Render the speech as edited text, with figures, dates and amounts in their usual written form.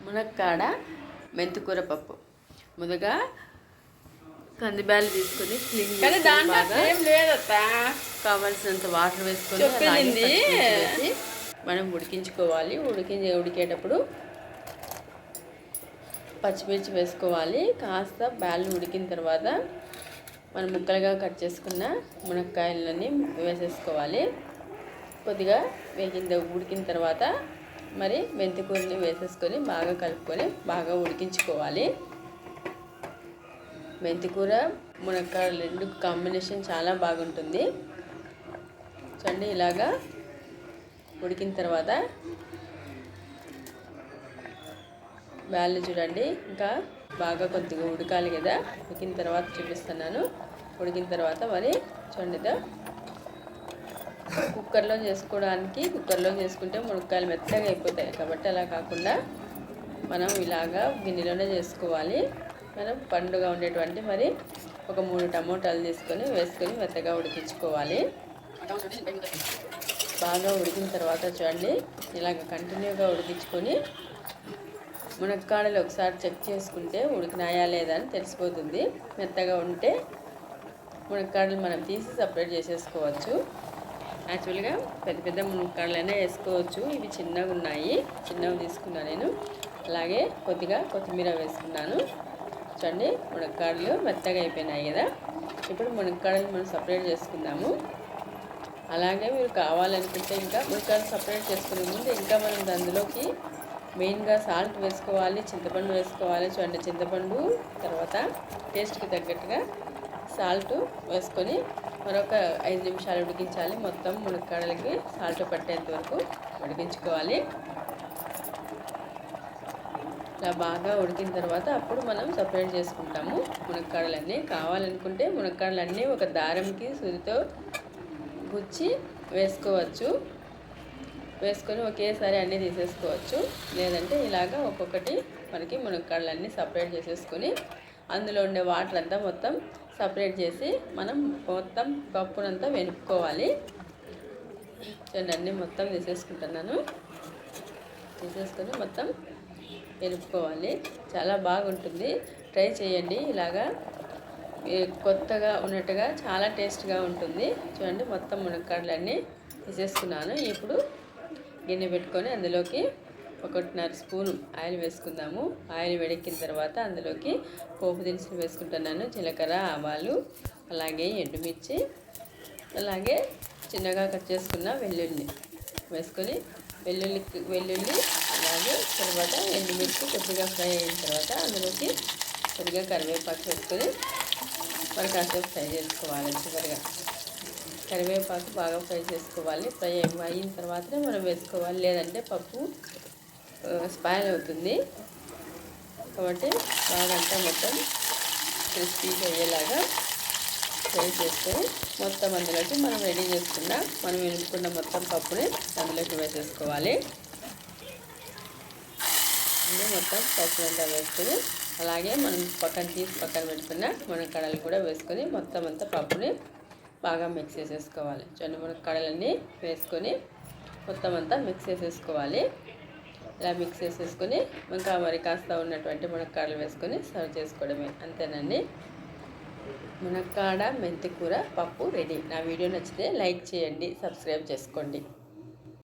మునక్కాడ మెంతికూర పప్పు. ముందుగా కందిబ్యాలు తీసుకొని క్లీన్ కావాల్సినంత వాటర్ వేసుకొని వేసి మనం ఉడికించుకోవాలి. ఉడికేటప్పుడు పచ్చిమిర్చి వేసుకోవాలి. కాస్త బ్యాలు ఉడికిన తర్వాత మనం ముక్కలుగా కట్ చేసుకున్న మునక్కాయలని వేసేసుకోవాలి. కొద్దిగా ఉడికిన తర్వాత మరి మెంతికూరని వేసేసుకొని బాగా కలుపుకొని బాగా ఉడికించుకోవాలి. మెంతికూర మునక్కాయ రెండు కాంబినేషన్ చాలా బాగుంటుంది. చూడండి, ఇలాగా ఉడికిన తర్వాత బ్యాళ్ళు చూడండి, ఇంకా బాగా కొద్దిగా ఉడకాలి కదా. ఉడికిన తర్వాత చూపిస్తున్నాను. ఉడికిన తర్వాత మరి చూడండి, కుక్కర్లో చేసుకుంటే మునక్కాయలు మెత్తగా అయిపోతాయి. కాబట్టి అలా కాకుండా మనం ఇలాగా గిన్నెలోనే చేసుకోవాలి. మనం పండుగ ఉండేటువంటి మరి ఒక 3 టమోటాలు వేసుకొని మెత్తగా ఉడికించుకోవాలి. బాగా ఉడికిన తర్వాత చూడండి, ఇలాగ కంటిన్యూగా ఉడికించుకొని మునక్కాడలు ఒకసారి చెక్ చేసుకుంటే ఉడికినాయా లేదా అని తెలిసిపోతుంది. మెత్తగా ఉంటే మునక్కాడలు మనం తీసి సపరేట్ చేసేసుకోవచ్చు. యాక్చువల్గా పెద్ద మునక్కాడలైనా వేసుకోవచ్చు. ఇవి చిన్నగా ఉన్నాయి, చిన్నవి తీసుకున్నాను నేను. అలాగే కొద్దిగా కొత్తిమీర వేసుకున్నాను. చూడండి, మునక్కాడలు మెత్తగా అయిపోయినాయి కదా. ఇప్పుడు మునక్కాడలు మనం సపరేట్ చేసుకుందాము. అలాగే మీరు కావాలనుకుంటే ఇంకా మునక్కాడలు సపరేట్ చేసుకునే ముందు ఇంకా మనం అందులోకి మెయిన్గా సాల్ట్ వేసుకోవాలి, చింతపండు వేసుకోవాలి. చూడండి, చింతపండు తర్వాత టేస్ట్కి తగ్గట్టుగా సాల్ట్ వేసుకొని మరొక 5 నిమిషాలు ఉడికించాలి. మొత్తం మునక్కాడలకి సాల్ట్ పట్టేంత వరకు ఉడికించుకోవాలి. ఇలా బాగా ఉడికిన తర్వాత అప్పుడు మనం సపరేట్ చేసుకుంటాము మునక్కాడలన్నీ. కావాలనుకుంటే మునక్కాడలన్నీ ఒక దారంకి సూదితో గుచ్చి వేసుకొని ఒకేసారి అన్నీ తీసేసుకోవచ్చు. లేదంటే ఇలాగా ఒక్కొక్కటి మనకి మునక్కాడలన్నీ సపరేట్ చేసేసుకొని అందులో ఉండే వాటర్ అంతా మొత్తం సపరేట్ చేసి మనం మొత్తం పప్పునంతా వెనుక్కోవాలి. చూడండి, అన్నీ మొత్తం తీసేసుకుంటున్నాను. తీసేసుకొని మొత్తం వెనుక్కోవాలి. చాలా బాగుంటుంది, ట్రై చేయండి. ఇలాగా కొత్తగా ఉన్నట్టుగా చాలా టేస్ట్గా ఉంటుంది. చూడండి, మొత్తం మునక్కాడలన్నీ తీసేసుకున్నాను. ఇప్పుడు గిన్నె పెట్టుకొని అందులోకి 1.5 స్పూను ఆయిల్ వేసుకుందాము. ఆయిల్ వేడెక్కిన తర్వాత అందులోకి పోపు దినుసులు వేసుకుంటున్నాను. జీలకర్ర, ఆవాలు, అలాగే ఎండుమిర్చి, అలాగే చిన్నగా కట్ చేసుకున్న వెల్లుల్లి వేసుకొని వెల్లుల్లి అలాగే తర్వాత ఎండుమిర్చి కొద్దిగా ఫ్రై అయిన తర్వాత అందులోకి కొద్దిగా కరివేపాకు వేసుకొని మరి కాసేపు ఫ్రై చేసుకోవాలి. చివరిగా కరివేపాకు బాగా ఫ్రై చేసుకోవాలి. ఫ్రై అయిన తర్వాతనే మనం వేసుకోవాలి, లేదంటే పప్పు స్పాయిల్ అవుతుంది. కాబట్టి బాగా అంతా మొత్తం క్రిస్పీగా అయ్యేలాగా ఫ్రై చేసుకొని మొత్తం అందులోకి మనం రెడీ మనం వెనుక్కున్న మొత్తం పప్పుని అందులోకి వేసేసుకోవాలి. మొత్తం పప్పునంతా వేసుకొని అలాగే మనం పక్కన పెట్టుకున్న మునక్కాడలు కూడా వేసుకొని మొత్తం అంతా పప్పుని బాగా మిక్స్ చేసేసుకోవాలి. చూడండి, మునక్కాడలన్నీ వేసుకొని మొత్తం అంతా మిక్స్ చేసేసుకోవాలి. ఇలా మిక్స్ చేసేసుకొని ఇంకా మరి కాస్త ఉన్నటువంటి మునక్కాడలు వేసుకొని సర్వ్ చేసుకోవడమే, అంతేనండి. మునక్కాడ మెంతికూర పప్పు రెడీ. నా వీడియో నచ్చితే లైక్ చేయండి, సబ్స్క్రైబ్ చేసుకోండి.